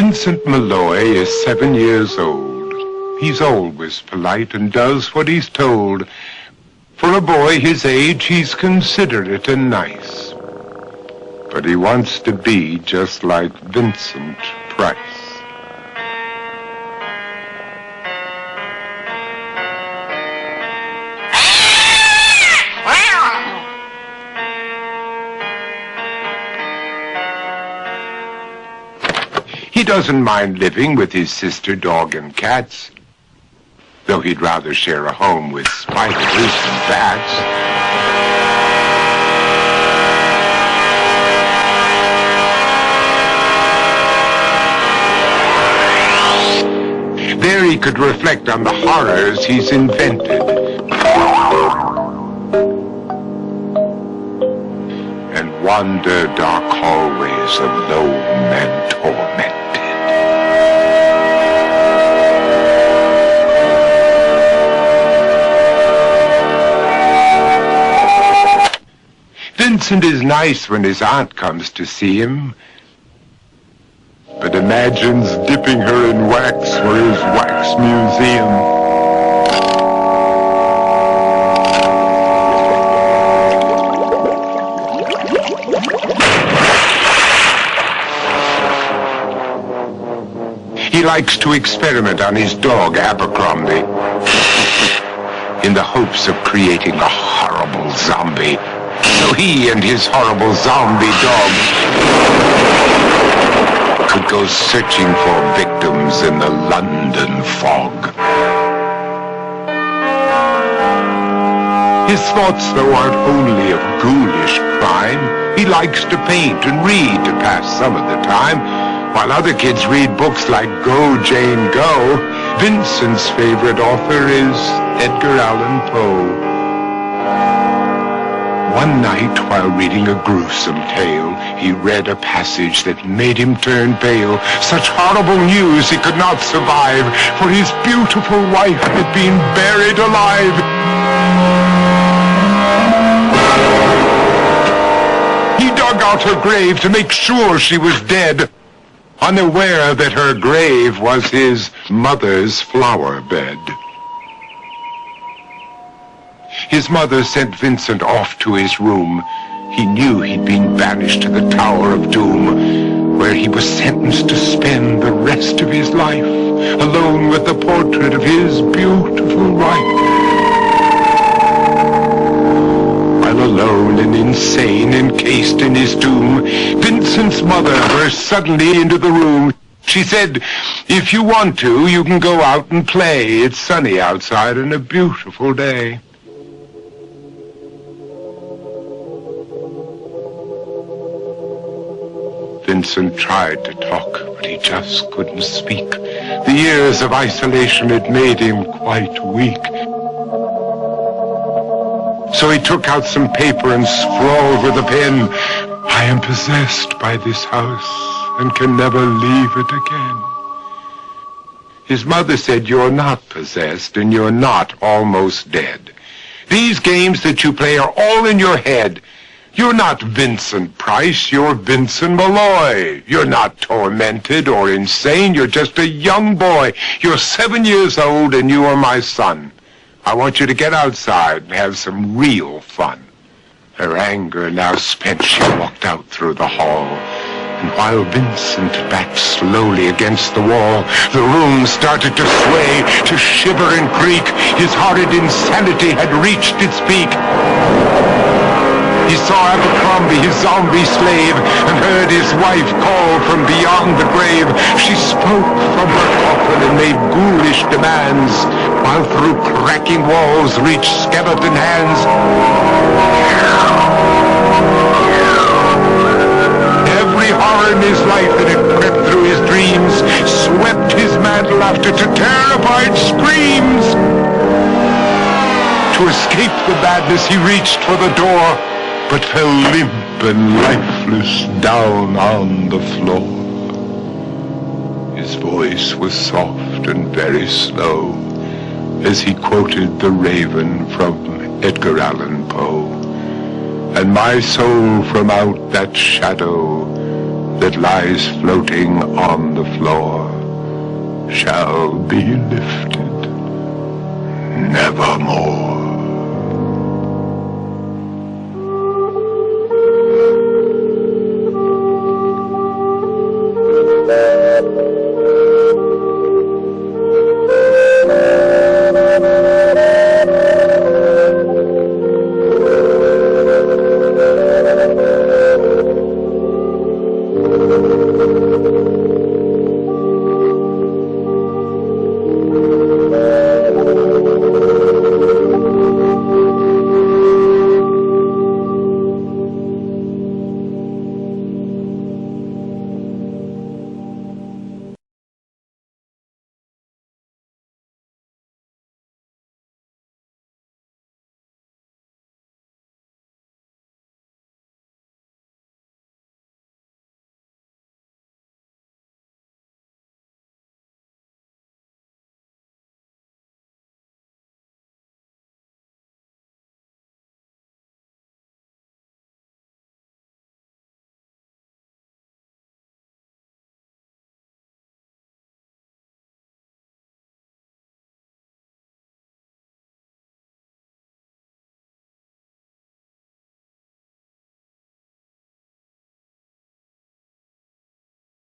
Vincent Malloy is 7 years old. He's always polite and does what he's told. For a boy his age, he's considerate and nice. But he wants to be just like Vincent Price. He doesn't mind living with his sister, dog, and cats, though he'd rather share a home with spiders and bats. There he could reflect on the horrors he's invented and wander dark hallways alone and tormented. Vincent is nice when his aunt comes to see him, but imagines dipping her in wax for his wax museum. He likes to experiment on his dog, Abercrombie, in the hopes of creating a horrible zombie. So he and his horrible zombie dog could go searching for victims in the London fog. His thoughts, though, aren't only of ghoulish crime. He likes to paint and read to pass some of the time. While other kids read books like Go, Jane, Go, Vincent's favorite author is Edgar Allan Poe. One night, while reading a gruesome tale, he read a passage that made him turn pale. Such horrible news he could not survive, for his beautiful wife had been buried alive. He dug out her grave to make sure she was dead, unaware that her grave was his mother's flower bed. His mother sent Vincent off to his room. He knew he'd been banished to the Tower of Doom, where he was sentenced to spend the rest of his life alone with the portrait of his beautiful wife. While alone and insane, encased in his tomb, Vincent's mother burst suddenly into the room. She said, "If you want to, you can go out and play. It's sunny outside and a beautiful day." Vincent tried to talk, but he just couldn't speak. The years of isolation had made him quite weak. So he took out some paper and scrawled with a pen, "I am possessed by this house and can never leave it again." His mother said, "You're not possessed and you're not almost dead. These games that you play are all in your head. You're not Vincent Price, you're Vincent Malloy. You're not tormented or insane, you're just a young boy. You're 7 years old and you are my son. I want you to get outside and have some real fun." Her anger now spent, she walked out through the hall. And while Vincent backed slowly against the wall, the room started to sway, to shiver and creak. His horrid insanity had reached its peak. He saw Abercrombie, his zombie slave, and heard his wife call from beyond the grave. She spoke from her coffin and made ghoulish demands, while through cracking walls reached skeleton hands. Every horror in his life that had crept through his dreams swept his mad laughter to terrified screams. To escape the madness, he reached for the door, but fell limp and lifeless down on the floor. His voice was soft and very slow as he quoted The Raven from Edgar Allan Poe. And my soul from out that shadow that lies floating on the floor shall be lifted nevermore.